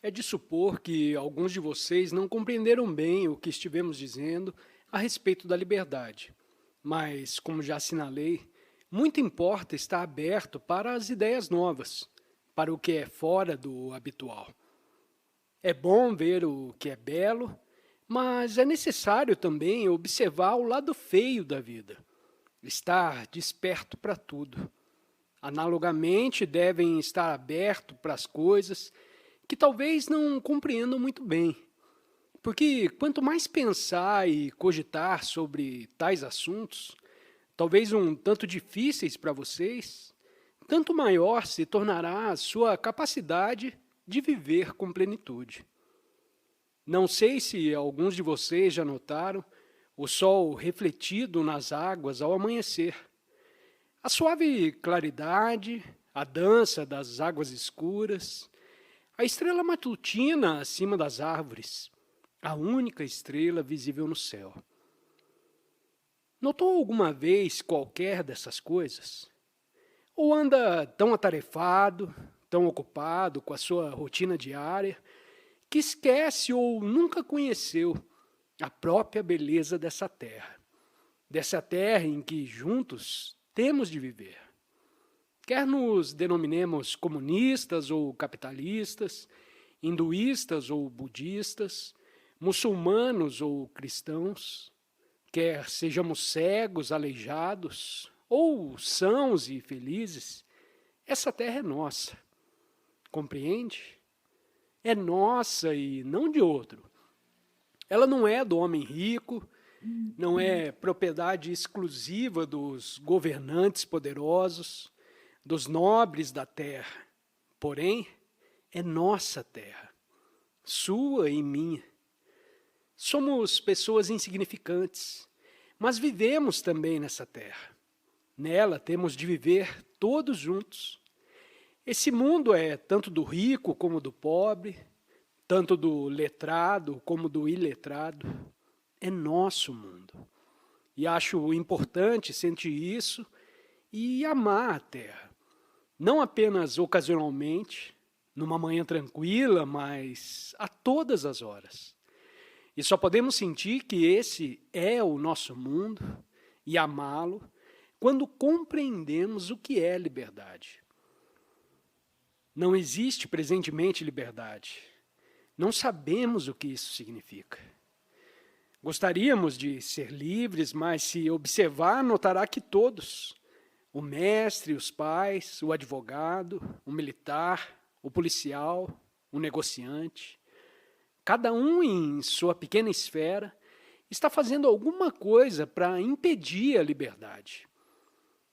É de supor que alguns de vocês não compreenderam bem o que estivemos dizendo a respeito da liberdade. Mas, como já assinalei, muito importa estar aberto para as ideias novas, para o que é fora do habitual. É bom ver o que é belo, mas é necessário também observar o lado feio da vida, estar desperto para tudo. Analogamente, devem estar abertos para as coisas que talvez não compreendam muito bem, porque quanto mais pensar e cogitar sobre tais assuntos, talvez um tanto difíceis para vocês, tanto maior se tornará a sua capacidade de viver com plenitude. Não sei se alguns de vocês já notaram o sol refletido nas águas ao amanhecer. A suave claridade, a dança das águas escuras, a estrela matutina acima das árvores, a única estrela visível no céu. Notou alguma vez qualquer dessas coisas? Ou anda tão atarefado, tão ocupado com a sua rotina diária, que esquece ou nunca conheceu a própria beleza dessa terra em que juntos temos de viver? Quer nos denominemos comunistas ou capitalistas, hinduístas ou budistas, muçulmanos ou cristãos, quer sejamos cegos, aleijados ou sãos e felizes, essa terra é nossa. Compreende? É nossa e não de outro. Ela não é do homem rico, não é propriedade exclusiva dos governantes poderosos, dos nobres da terra. Porém, é nossa terra, sua e minha. Somos pessoas insignificantes, mas vivemos também nessa terra. Nela temos de viver todos juntos. Esse mundo é tanto do rico como do pobre, tanto do letrado como do iletrado. É nosso mundo. E acho importante sentir isso e amar a terra. Não apenas ocasionalmente, numa manhã tranquila, mas a todas as horas. E só podemos sentir que esse é o nosso mundo e amá-lo quando compreendemos o que é liberdade. Não existe presentemente liberdade. Não sabemos o que isso significa. Gostaríamos de ser livres, mas se observar, notará que todos, o mestre, os pais, o advogado, o militar, o policial, o negociante, cada um em sua pequena esfera, está fazendo alguma coisa para impedir a liberdade.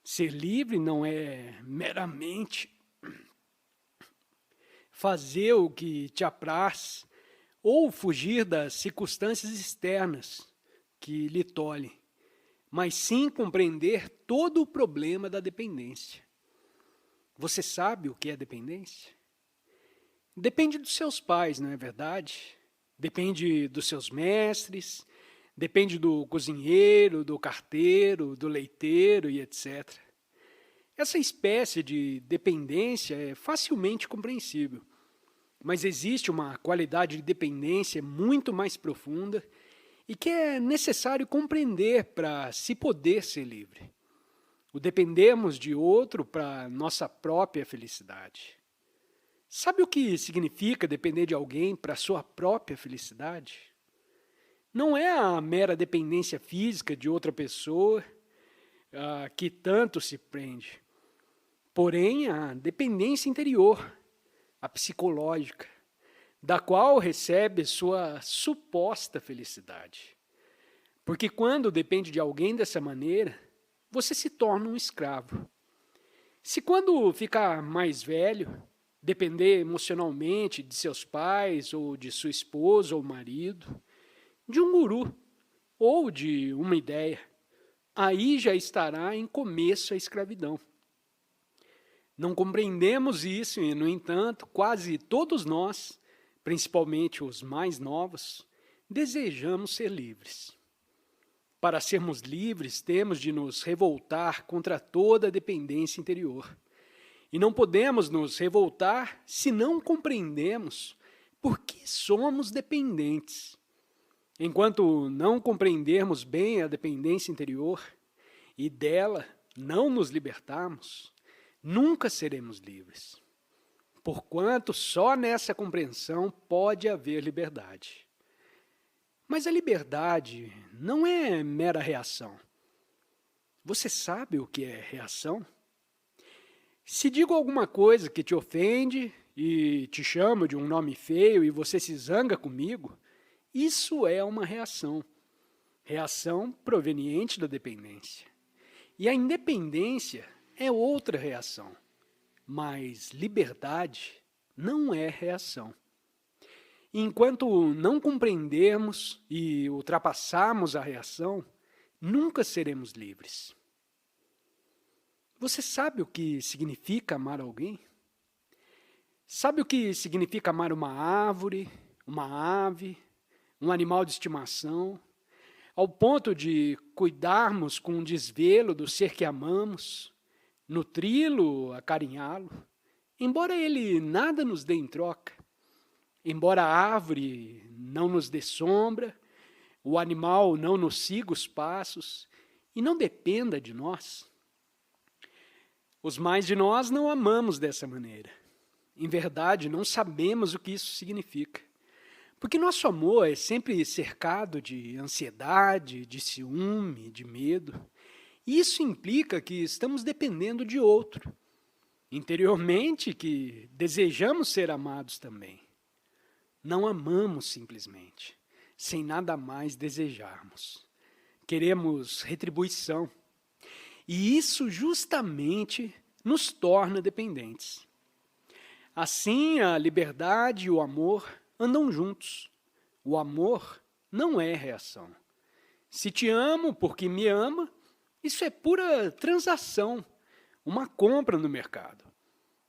Ser livre não é meramente fazer o que te apraz ou fugir das circunstâncias externas que lhe tolhem, mas sim compreender todo o problema da dependência. Você sabe o que é dependência? Depende dos seus pais, não é verdade? Depende dos seus mestres, depende do cozinheiro, do carteiro, do leiteiro e etc. Essa espécie de dependência é facilmente compreensível, mas existe uma qualidade de dependência muito mais profunda e que é necessário compreender para se poder ser livre. O dependemos de outro para nossa própria felicidade. Sabe o que significa depender de alguém para sua própria felicidade? Não é a mera dependência física de outra pessoa que tanto se prende, porém a dependência interior, a psicológica, da qual recebe sua suposta felicidade. Porque quando depende de alguém dessa maneira, você se torna um escravo. Se quando ficar mais velho, depender emocionalmente de seus pais, ou de sua esposa ou marido, de um guru, ou de uma ideia, aí já estará em começo a escravidão. Não compreendemos isso e, no entanto, quase todos nós, principalmente os mais novos, desejamos ser livres. Para sermos livres, temos de nos revoltar contra toda a dependência interior. E não podemos nos revoltar se não compreendemos Porque somos dependentes. Enquanto não compreendermos bem a dependência interior e dela não nos libertarmos, nunca seremos livres. Porquanto só nessa compreensão pode haver liberdade. Mas a liberdade não é mera reação. Você sabe o que é reação? Se digo alguma coisa que te ofende e te chamo de um nome feio e você se zanga comigo, isso é uma reação. Reação proveniente da dependência. E a independência é outra reação. Mas liberdade não é reação. Enquanto não compreendermos e ultrapassarmos a reação, nunca seremos livres. Você sabe o que significa amar alguém? Sabe o que significa amar uma árvore, uma ave, um animal de estimação, ao ponto de cuidarmos com desvelo do ser que amamos, nutri-lo, acarinhá-lo, embora ele nada nos dê em troca, embora a árvore não nos dê sombra, o animal não nos siga os passos e não dependa de nós. Os mais de nós não amamos dessa maneira. Em verdade, não sabemos o que isso significa. Porque nosso amor é sempre cercado de ansiedade, de ciúme, de medo. E isso implica que estamos dependendo de outro. Interiormente, que desejamos ser amados também. Não amamos simplesmente, sem nada mais desejarmos. Queremos retribuição. E isso justamente nos torna dependentes. Assim, a liberdade e o amor andam juntos. O amor não é reação. Se te amo porque me ama, isso é pura transação, uma compra no mercado.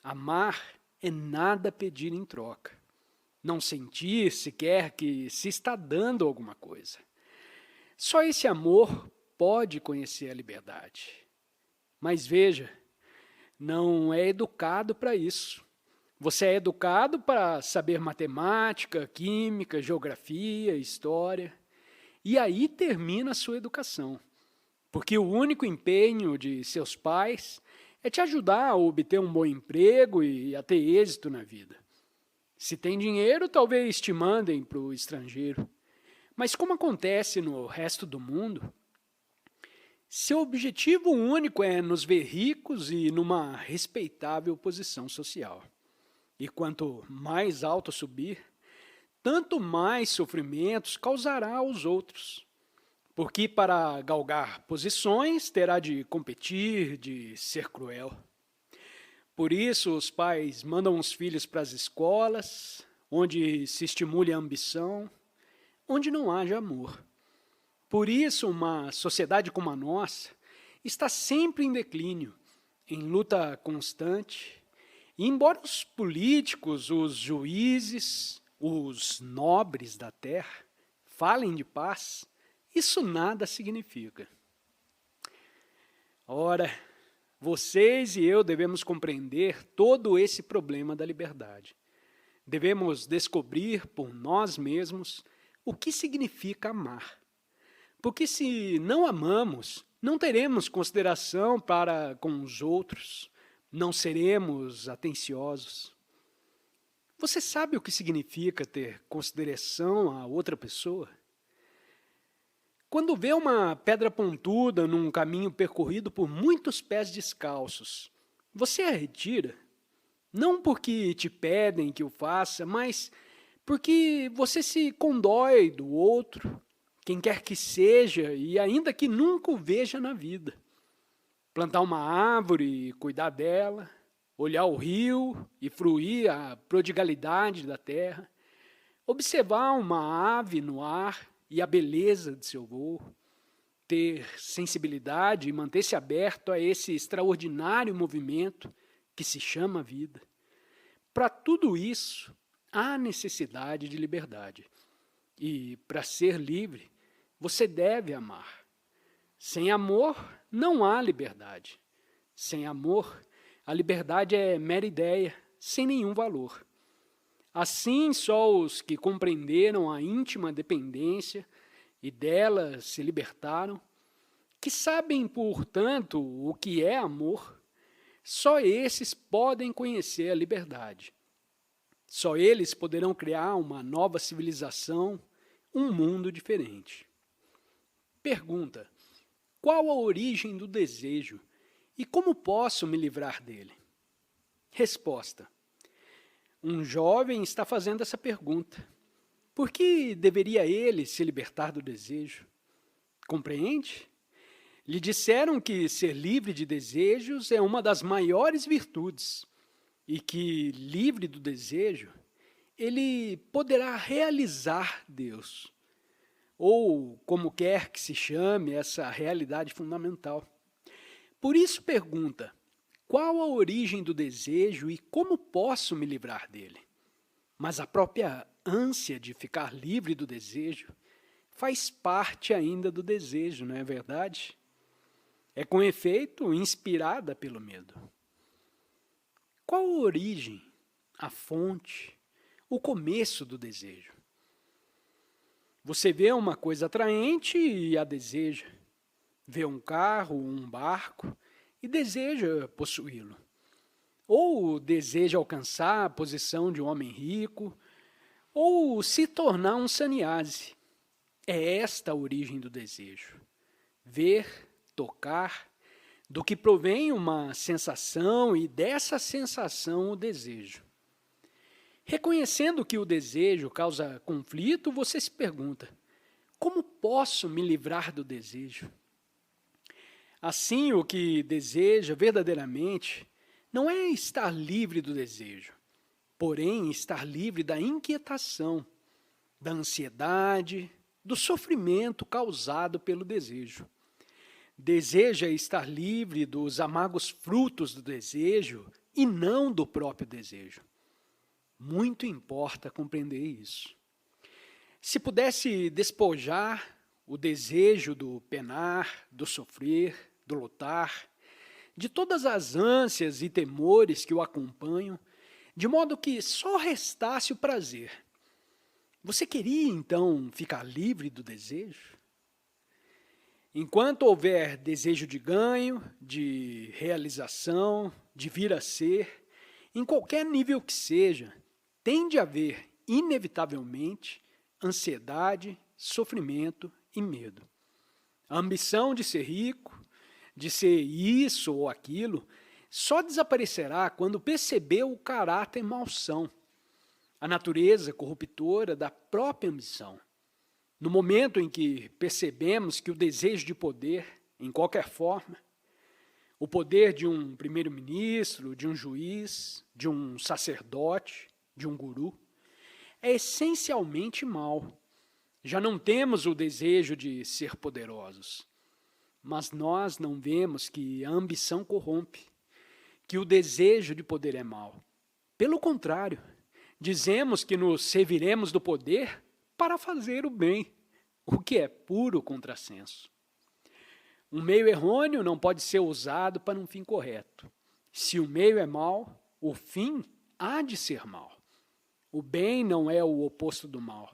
Amar é nada pedir em troca. Não sentir sequer que se está dando alguma coisa. Só esse amor pode conhecer a liberdade. Mas veja, não é educado para isso. Você é educado para saber matemática, química, geografia, história. E aí termina a sua educação. Porque o único empenho de seus pais é te ajudar a obter um bom emprego e a ter êxito na vida. Se tem dinheiro, talvez te mandem para o estrangeiro. Mas como acontece no resto do mundo, seu objetivo único é nos ver ricos e numa respeitável posição social. E quanto mais alto subir, tanto mais sofrimentos causará aos outros. Porque para galgar posições terá de competir, de ser cruel. Por isso os pais mandam os filhos para as escolas, onde se estimule a ambição, onde não haja amor. Por isso uma sociedade como a nossa está sempre em declínio, em luta constante. E embora os políticos, os juízes, os nobres da terra falem de paz, isso nada significa. Ora, vocês e eu devemos compreender todo esse problema da liberdade. Devemos descobrir por nós mesmos o que significa amar. Porque se não amamos, não teremos consideração para com os outros, não seremos atenciosos. Você sabe o que significa ter consideração a outra pessoa? Quando vê uma pedra pontuda num caminho percorrido por muitos pés descalços, você a retira? Não porque te pedem que o faça, mas porque você se condói do outro, quem quer que seja e ainda que nunca o veja na vida. Plantar uma árvore e cuidar dela, olhar o rio e fruir a prodigalidade da terra, observar uma ave no ar e a beleza de seu voo, ter sensibilidade e manter-se aberto a esse extraordinário movimento que se chama vida. Para tudo isso, há necessidade de liberdade. E, para ser livre, você deve amar. Sem amor, não há liberdade. Sem amor, a liberdade é mera ideia, sem nenhum valor. Assim, só os que compreenderam a íntima dependência e dela se libertaram, que sabem, portanto, o que é amor, só esses podem conhecer a liberdade. Só eles poderão criar uma nova civilização, um mundo diferente. Pergunta: qual a origem do desejo e como posso me livrar dele? Resposta: um jovem está fazendo essa pergunta. Por que deveria ele se libertar do desejo? Compreende? Lhe disseram que ser livre de desejos é uma das maiores virtudes e que, livre do desejo, ele poderá realizar Deus, ou como quer que se chame essa realidade fundamental. Por isso pergunta: qual a origem do desejo e como posso me livrar dele? Mas a própria ânsia de ficar livre do desejo faz parte ainda do desejo, não é verdade? É com efeito inspirada pelo medo. Qual a origem, a fonte, o começo do desejo? Você vê uma coisa atraente e a deseja. Vê um carro, um barco e deseja possuí-lo. Ou deseja alcançar a posição de um homem rico, ou se tornar um sannyasi. É esta a origem do desejo. Ver, tocar, do que provém uma sensação e dessa sensação o desejo. Reconhecendo que o desejo causa conflito, você se pergunta: como posso me livrar do desejo? Assim, o que deseja verdadeiramente não é estar livre do desejo, porém estar livre da inquietação, da ansiedade, do sofrimento causado pelo desejo. Deseja estar livre dos amargos frutos do desejo e não do próprio desejo. Muito importa compreender isso. Se pudesse despojar o desejo do penar, do sofrer, do lutar, de todas as ânsias e temores que o acompanham, de modo que só restasse o prazer, você queria então ficar livre do desejo? Enquanto houver desejo de ganho, de realização, de vir a ser, em qualquer nível que seja, tem de haver, inevitavelmente, ansiedade, sofrimento e medo. A ambição de ser rico, de ser isso ou aquilo, só desaparecerá quando perceber o caráter malsão, a natureza corruptora da própria ambição. No momento em que percebemos que o desejo de poder, em qualquer forma, o poder de um primeiro-ministro, de um juiz, de um sacerdote, de um guru, é essencialmente mau. Já não temos o desejo de ser poderosos, mas nós não vemos que a ambição corrompe, que o desejo de poder é mau. Pelo contrário, dizemos que nos serviremos do poder para fazer o bem, o que é puro contrassenso. Um meio errôneo não pode ser usado para um fim correto. Se o meio é mau, o fim há de ser mau. O bem não é o oposto do mal.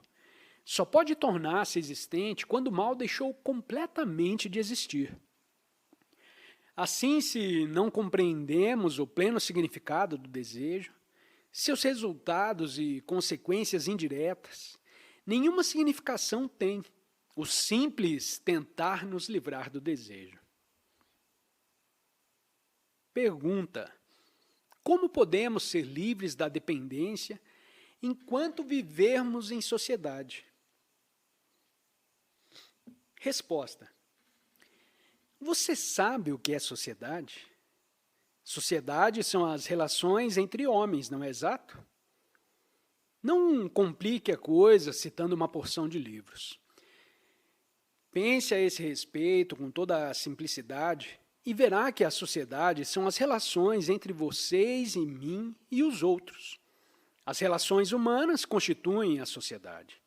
Só pode tornar-se existente quando o mal deixou completamente de existir. Assim, se não compreendemos o pleno significado do desejo, seus resultados e consequências indiretas, nenhuma significação tem o simples tentar nos livrar do desejo. Pergunta: como podemos ser livres da dependência enquanto vivermos em sociedade? Resposta: você sabe o que é sociedade? Sociedade são as relações entre homens, não é exato? Não complique a coisa citando uma porção de livros. Pense a esse respeito com toda a simplicidade e verá que a sociedade são as relações entre vocês e mim e os outros. As relações humanas constituem a sociedade.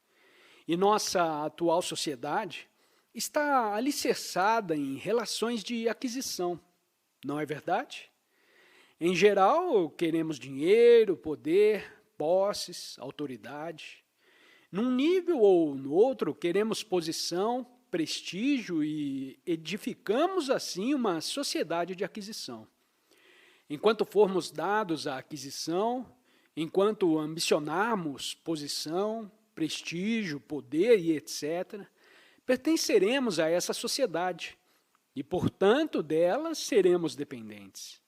E nossa atual sociedade está alicerçada em relações de aquisição, não é verdade? Em geral, queremos dinheiro, poder, posses, autoridade. Num nível ou no outro, queremos posição, prestígio e edificamos assim uma sociedade de aquisição. Enquanto formos dados à aquisição, enquanto ambicionarmos posição, prestígio, poder e etc., pertenceremos a essa sociedade e, portanto, dela seremos dependentes.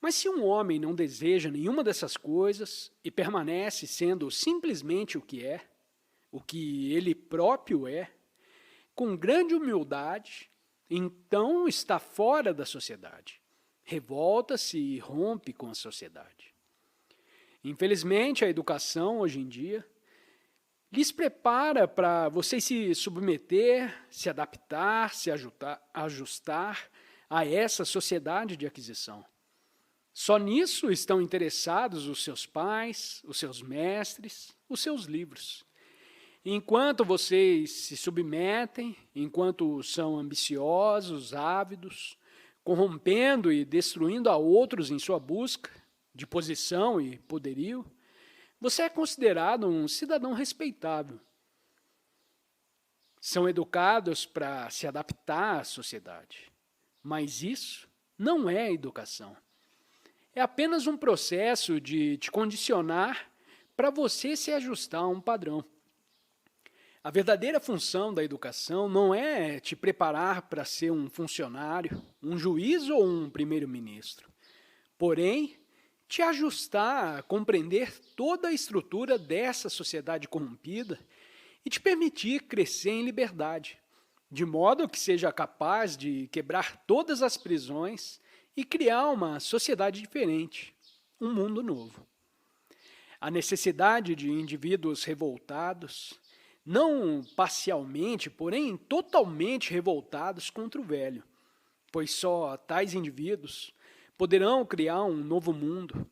Mas se um homem não deseja nenhuma dessas coisas e permanece sendo simplesmente o que ele próprio é, com grande humildade, então está fora da sociedade, revolta-se e rompe com a sociedade. Infelizmente, a educação, hoje em dia, lhes prepara para vocês se submeter, se adaptar, se ajustar a essa sociedade de aquisição. Só nisso estão interessados os seus pais, os seus mestres, os seus livros. Enquanto vocês se submetem, enquanto são ambiciosos, ávidos, corrompendo e destruindo a outros em sua busca de posição e poderio, você é considerado um cidadão respeitável. São educados para se adaptar à sociedade, mas isso não é educação. É apenas um processo de te condicionar para você se ajustar a um padrão. A verdadeira função da educação não é te preparar para ser um funcionário, um juiz ou um primeiro-ministro. Porém, te ajustar a compreender toda a estrutura dessa sociedade corrompida e te permitir crescer em liberdade, de modo que seja capaz de quebrar todas as prisões e criar uma sociedade diferente, um mundo novo. A necessidade de indivíduos revoltados, não parcialmente, porém totalmente revoltados contra o velho, pois só tais indivíduos poderão criar um novo mundo,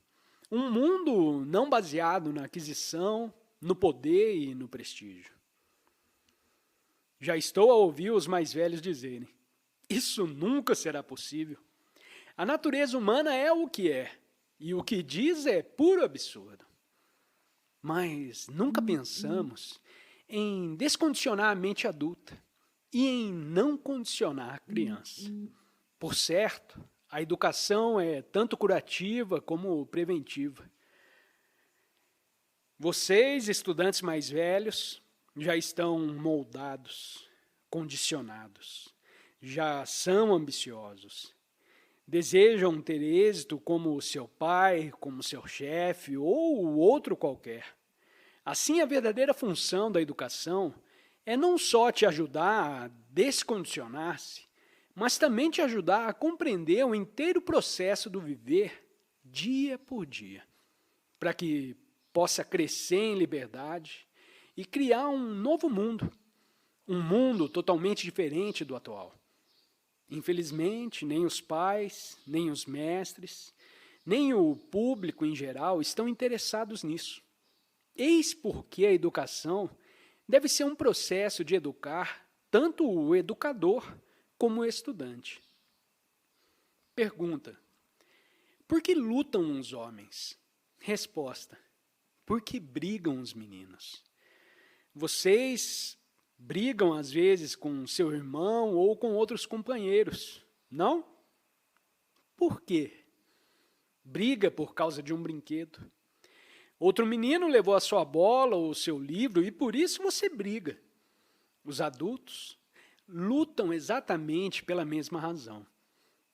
um mundo não baseado na aquisição, no poder e no prestígio. Já estou a ouvir os mais velhos dizerem, isso nunca será possível. A natureza humana é o que é, e o que diz é puro absurdo. Mas nunca pensamos em descondicionar a mente adulta e em não condicionar a criança. Por certo, a educação é tanto curativa como preventiva. Vocês, estudantes mais velhos, já estão moldados, condicionados, já são ambiciosos. Desejam ter êxito como seu pai, como seu chefe ou outro qualquer. Assim, a verdadeira função da educação é não só te ajudar a descondicionar-se, mas também te ajudar a compreender o inteiro processo do viver dia por dia, para que possa crescer em liberdade e criar um novo mundo, um mundo totalmente diferente do atual. Infelizmente, nem os pais, nem os mestres, nem o público em geral estão interessados nisso. Eis porque a educação deve ser um processo de educar tanto o educador como o estudante. Pergunta: por que lutam os homens? Resposta: porque brigam os meninos. Vocês brigam às vezes com seu irmão ou com outros companheiros, não? Por quê? Briga por causa de um brinquedo. Outro menino levou a sua bola ou o seu livro e por isso você briga. Os adultos lutam exatamente pela mesma razão.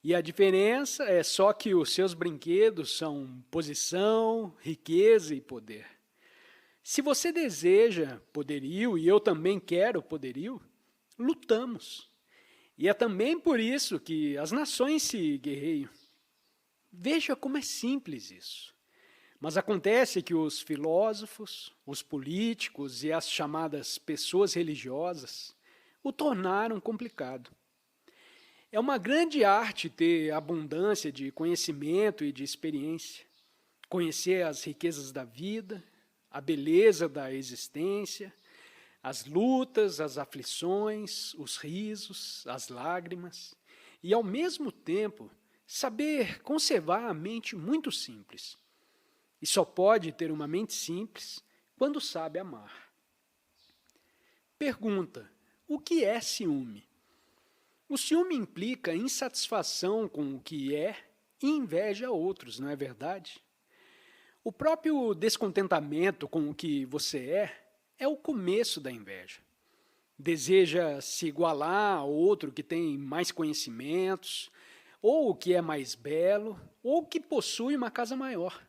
E a diferença é só que os seus brinquedos são posição, riqueza e poder. Se você deseja poderio, e eu também quero poderio, lutamos. E é também por isso que as nações se guerreiam. Veja como é simples isso. Mas acontece que os filósofos, os políticos e as chamadas pessoas religiosas o tornaram complicado. É uma grande arte ter abundância de conhecimento e de experiência, conhecer as riquezas da vida, a beleza da existência, as lutas, as aflições, os risos, as lágrimas, e ao mesmo tempo saber conservar a mente muito simples. e só pode ter uma mente simples quando sabe amar. Pergunta: o que é ciúme? O ciúme implica insatisfação com o que é e inveja a outros, não é verdade? O próprio descontentamento com o que você é o começo da inveja. Deseja se igualar a outro que tem mais conhecimentos, ou que é mais belo, ou que possui uma casa maior,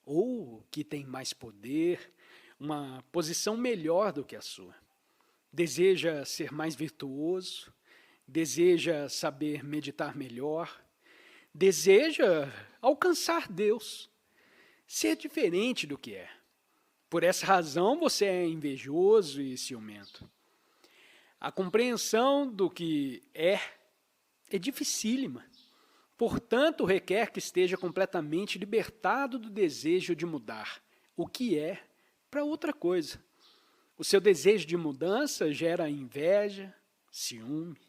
ou que tem mais poder, uma posição melhor do que a sua. Deseja ser mais virtuoso, deseja saber meditar melhor, deseja alcançar Deus, ser diferente do que é. Por essa razão você é invejoso e ciumento. A compreensão do que é dificílima. Portanto, requer que esteja completamente libertado do desejo de mudar o que é para outra coisa. O seu desejo de mudança gera inveja, ciúme.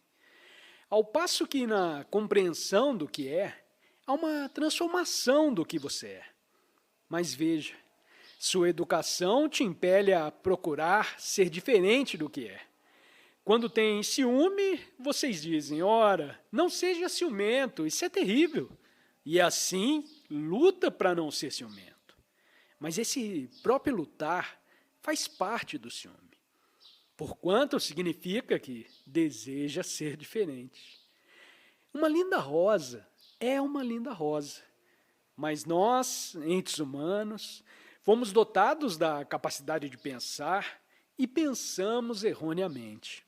Ao passo que na compreensão do que há uma transformação do que você é. Mas veja, sua educação te impele a procurar ser diferente do que é. Quando tem ciúme, vocês dizem, ora, não seja ciumento, isso é terrível. E assim, luta para não ser ciumento. Mas esse próprio lutar faz parte do ciúme. Porquanto significa que deseja ser diferente. Uma linda rosa é uma linda rosa. Mas nós, entes humanos, fomos dotados da capacidade de pensar e pensamos erroneamente.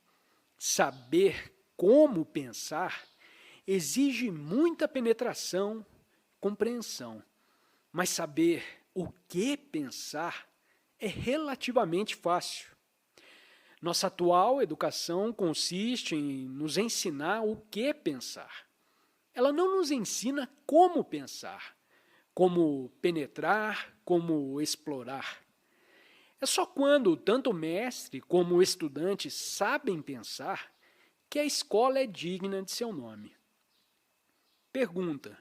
Saber como pensar exige muita penetração, compreensão, mas saber o que pensar é relativamente fácil. Nossa atual educação consiste em nos ensinar o que pensar. Ela não nos ensina como pensar, como penetrar, como explorar. É só quando tanto o mestre como o estudante sabem pensar que a escola é digna de seu nome. Pergunta: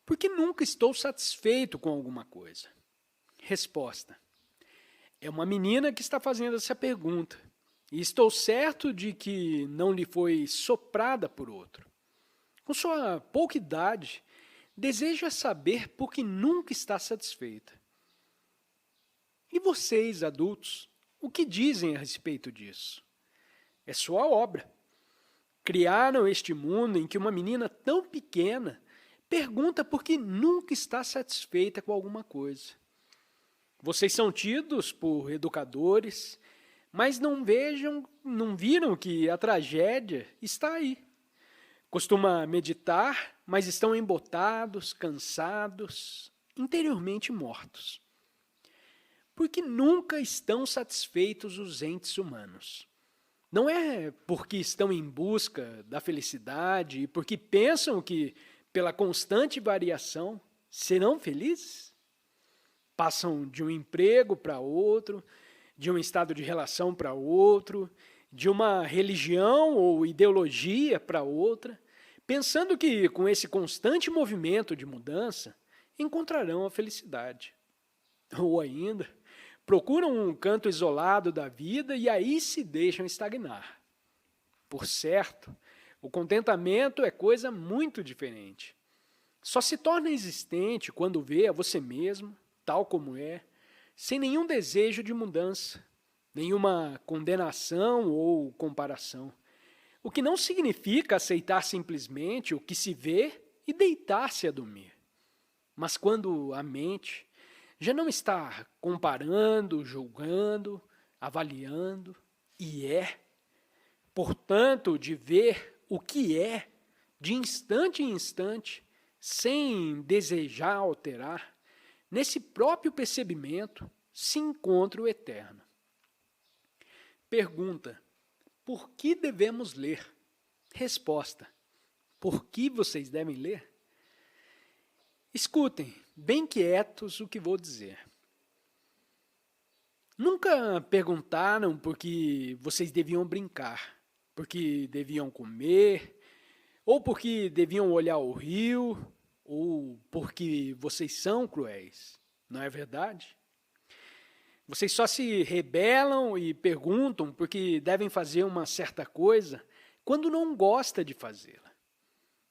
por que nunca estou satisfeito com alguma coisa? Resposta: é uma menina que está fazendo essa pergunta, e estou certo de que não lhe foi soprada por outro. Com sua pouca idade, deseja saber por que nunca está satisfeita. E vocês, adultos, o que dizem a respeito disso? É sua obra. Criaram este mundo em que uma menina tão pequena pergunta por que nunca está satisfeita com alguma coisa. Vocês são tidos por educadores, mas não viram que a tragédia está aí. Costuma meditar, mas estão embotados, cansados, interiormente mortos. Porque nunca estão satisfeitos os entes humanos. Não é porque estão em busca da felicidade e porque pensam que, pela constante variação, serão felizes? Passam de um emprego para outro, de um estado de relação para outro, de uma religião ou ideologia para outra, pensando que, com esse constante movimento de mudança, encontrarão a felicidade. Ou ainda, procuram um canto isolado da vida e aí se deixam estagnar. Por certo, o contentamento é coisa muito diferente. Só se torna existente quando vê a você mesmo, tal como é, sem nenhum desejo de mudança, nenhuma condenação ou comparação. O que não significa aceitar simplesmente o que se vê e deitar-se a dormir. Mas quando a mente já não está comparando, julgando, avaliando, e portanto, de ver o que é, de instante em instante, sem desejar alterar, nesse próprio percebimento se encontra o eterno. Pergunta: por que devemos ler? Resposta: por que vocês devem ler? Escutem, bem quietos, o que vou dizer. Nunca perguntaram por que vocês deviam brincar, por que deviam comer, ou por que deviam olhar o rio, ou porque vocês são cruéis. não é verdade? Vocês só se rebelam e perguntam porque devem fazer uma certa coisa quando não gosta de fazê-la.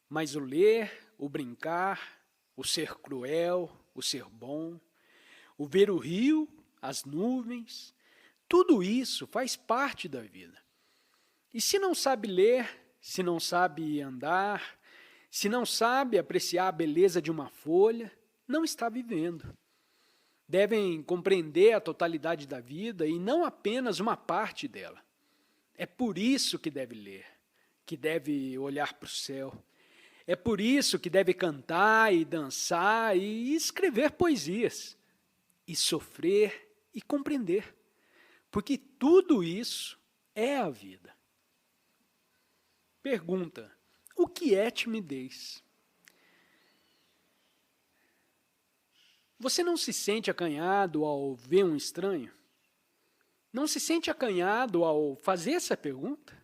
Mas o ler, o brincar, o ser cruel, o ser bom, o ver o rio, as nuvens, tudo isso faz parte da vida. E se não sabe ler, se não sabe andar, se não sabe apreciar a beleza de uma folha, não está vivendo. Devem compreender a totalidade da vida e não apenas uma parte dela. É por isso que deve ler, que deve olhar para o céu. É por isso que deve cantar e dançar e escrever poesias, e sofrer e compreender, porque tudo isso é a vida. Pergunta: o que é timidez? Você não se sente acanhado ao ver um estranho? Não se sente acanhado ao fazer essa pergunta?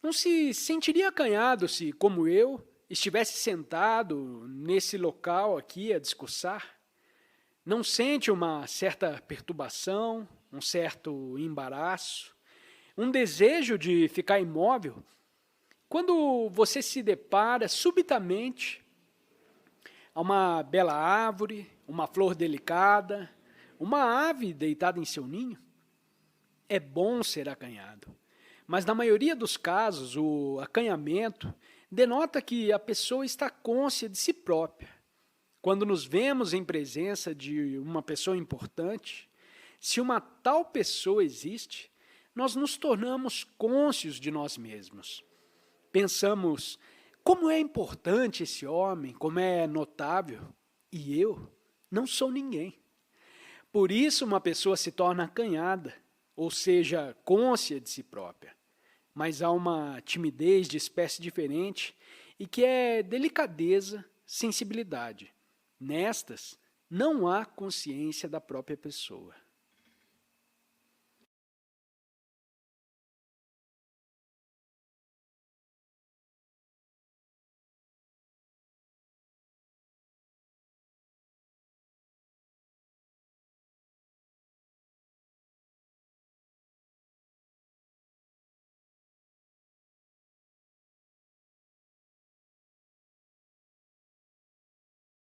Não se sentiria acanhado se, como eu, estivesse sentado nesse local aqui a discursar? Não sente uma certa perturbação, um certo embaraço, um desejo de ficar imóvel, quando você se depara subitamente a uma bela árvore, uma flor delicada, uma ave deitada em seu ninho? É bom ser acanhado, mas na maioria dos casos o acanhamento denota que a pessoa está cônscia de si própria. Quando nos vemos em presença de uma pessoa importante, se uma tal pessoa existe, nós nos tornamos cônscios de nós mesmos. Pensamos, como é importante esse homem, como é notável, e eu não sou ninguém. Por isso uma pessoa se torna acanhada, ou seja, cônscia de si própria. Mas há uma timidez de espécie diferente e que é delicadeza, sensibilidade. Nestas, não há consciência da própria pessoa.